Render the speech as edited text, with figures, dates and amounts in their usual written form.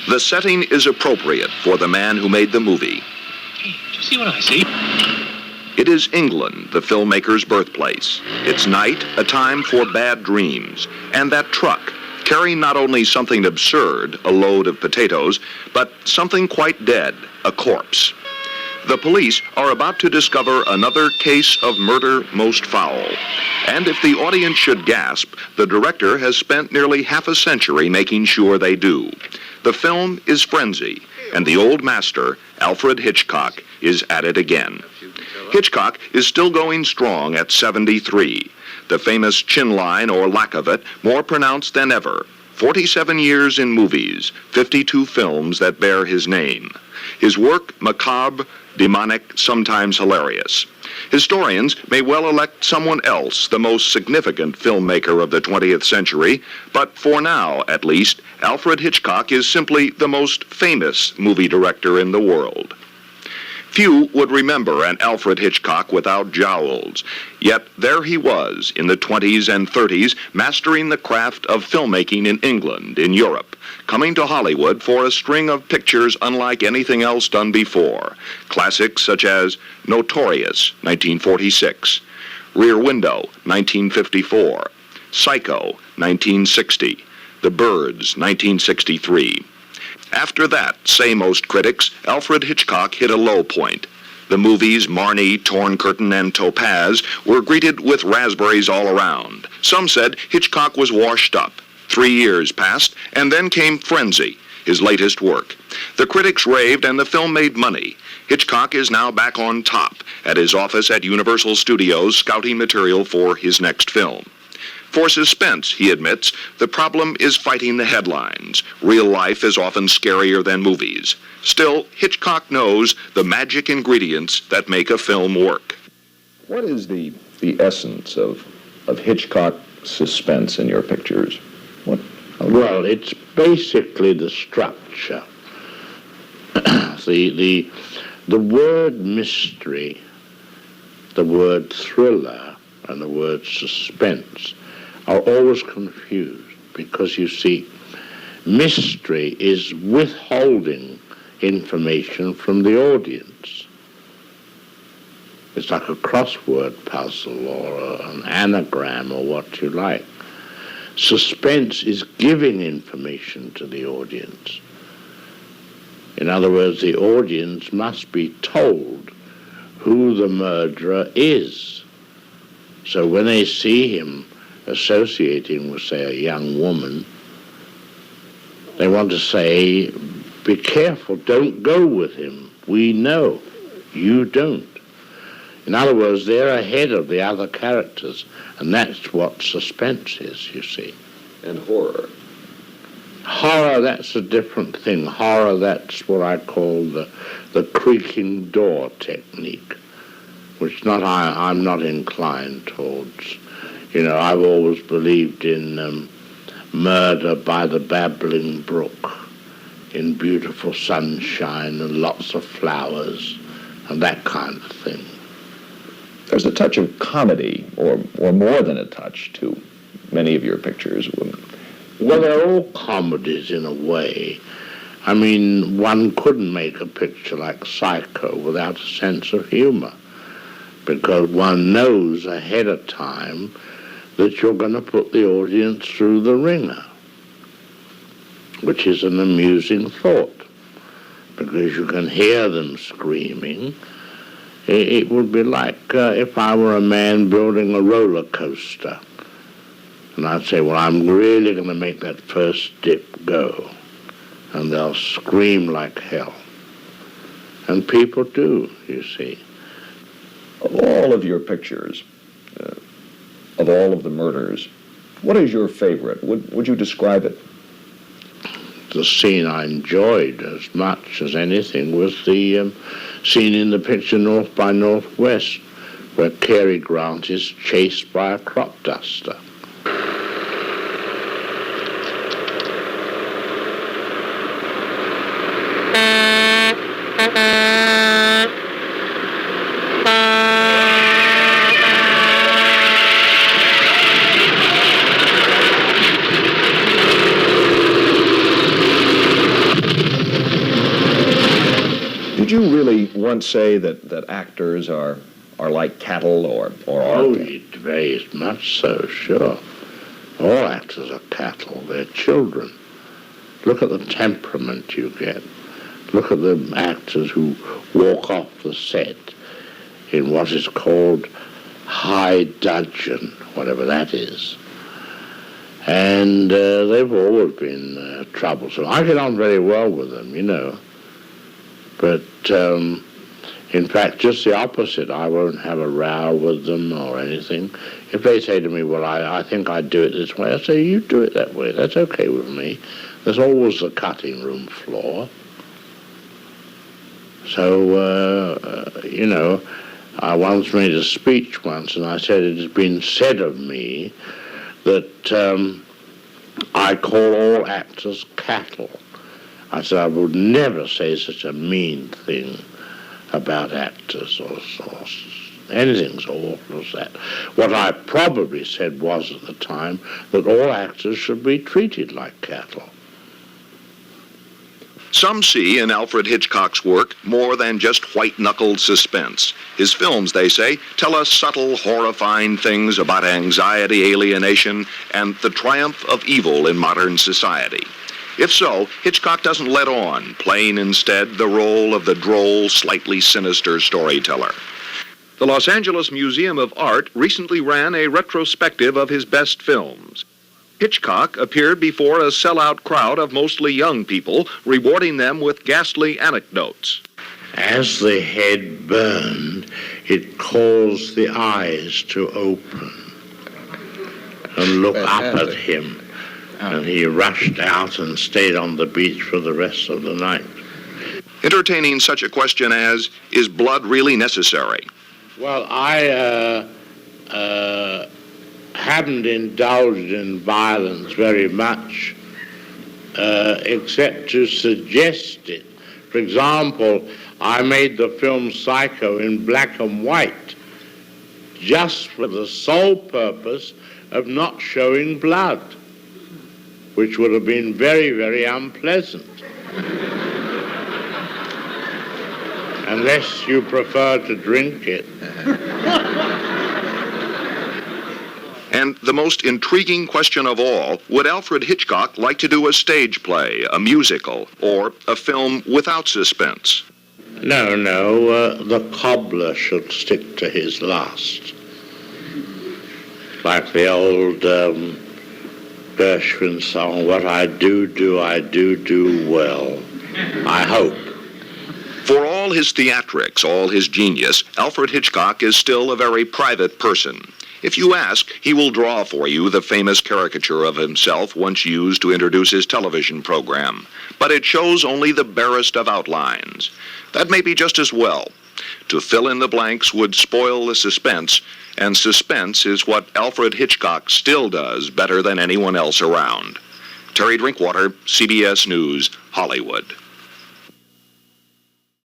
The setting is appropriate for the man who made the movie. Hey, do you see what I see? It is England, the filmmaker's birthplace. It's night, a time for bad dreams. And that truck, carrying not only something absurd, a load of potatoes, but something quite dead, a corpse. The police are about to discover another case of murder most foul. And if the audience should gasp, the director has spent nearly half a century making sure they do. The film is Frenzy, and the old master, Alfred Hitchcock, is at it again. Hitchcock is still going strong at 73. The famous chin line, or lack of it, more pronounced than ever. 47 years in movies, 52 films that bear his name. His work, macabre, demonic, sometimes hilarious. Historians may well elect someone else the most significant filmmaker of the 20th century, but for now, at least, Alfred Hitchcock is simply the most famous movie director in the world. Few would remember an Alfred Hitchcock without jowls, yet there he was in the 20s and 30s, mastering the craft of filmmaking in England, in Europe, coming to Hollywood for a string of pictures unlike anything else done before. Classics such as Notorious, 1946, Rear Window, 1954, Psycho, 1960, The Birds, 1963. After that, say most critics, Alfred Hitchcock hit a low point. The movies Marnie, Torn Curtain, and Topaz were greeted with raspberries all around. Some said Hitchcock was washed up. 3 years passed, and then came Frenzy, his latest work. The critics raved, and the film made money. Hitchcock is now back on top at his office at Universal Studios, scouting material for his next film. For suspense, he admits, the problem is fighting the headlines. Real life is often scarier than movies. Still, Hitchcock knows the magic ingredients that make a film work. What is the essence of Hitchcock suspense in your pictures? Well, it's basically the structure. the word mystery, the word thriller, and the word suspense are always confused because, you see, mystery is withholding information from the audience. It's like a crossword puzzle or an anagram or what you like. Suspense is giving information to the audience. In other words, the audience must be told who the murderer is. So when they see him associating with, say, a young woman, they want to say, be careful, don't go with him. We know, you don't. In other words, they're ahead of the other characters, and that's what suspense is, you see. And horror? Horror, that's a different thing. Horror, that's what I call the creaking door technique, which I'm not inclined towards. You know, I've always believed in murder by the babbling brook, in beautiful sunshine and lots of flowers and that kind of thing. There's a touch of comedy, or more than a touch, to many of your pictures. Well, they're all comedies in a way. I mean, one couldn't make a picture like Psycho without a sense of humor, because one knows ahead of time that you're going to put the audience through the ringer, which is an amusing thought, because you can hear them screaming. It would be like if I were a man building a roller coaster, and I'd say, well, I'm really going to make that first dip go, and they'll scream like hell. And people do, you see. Of all of your pictures, of all of the murders, what is your favorite? Would you describe it? The scene I enjoyed as much as anything was the scene in the picture North by Northwest, where Cary Grant is chased by a crop duster. once say that actors are like cattle or Oh, are... very much so, sure. All actors are cattle. They're children. Look at the temperament you get. Look at the actors who walk off the set in what is called high dudgeon, whatever that is. And they've always been troublesome. I get on very well with them, you know. But, in fact, just the opposite. I won't have a row with them or anything. If they say to me, well, I think I'd do it this way, I say, you do it that way. That's okay with me. There's always the cutting room floor. So, you know, I once made a speech once, and I said it has been said of me that I call all actors cattle. I said I would never say such a mean thing about actors or anything so awful as that. What I probably said was at the time that all actors should be treated like cattle. Some see in Alfred Hitchcock's work more than just white-knuckled suspense. His films, they say, tell us subtle, horrifying things about anxiety, alienation, and the triumph of evil in modern society. If so, Hitchcock doesn't let on, playing instead the role of the droll, slightly sinister storyteller. The Los Angeles Museum of Art recently ran a retrospective of his best films. Hitchcock appeared before a sellout crowd of mostly young people, rewarding them with ghastly anecdotes. As the head burned, it caused the eyes to open and look up at him. And he rushed out and stayed on the beach for the rest of the night. Entertaining such a question as, is blood really necessary? Well, I haven't indulged in violence very much, except to suggest it. For example, I made the film Psycho in black and white, just for the sole purpose of not showing blood, which would have been very, very unpleasant. Unless you prefer to drink it. And the most intriguing question of all, would Alfred Hitchcock like to do a stage play, a musical, or a film without suspense? No, the cobbler should stick to his last. Like the old Gershwin song, what I do, I do well. I hope. For all his theatrics, all his genius, Alfred Hitchcock is still a very private person. If you ask, he will draw for you the famous caricature of himself once used to introduce his television program. But it shows only the barest of outlines. That may be just as well. To fill in the blanks would spoil the suspense, and suspense is what Alfred Hitchcock still does better than anyone else around. Terry Drinkwater, CBS News, Hollywood.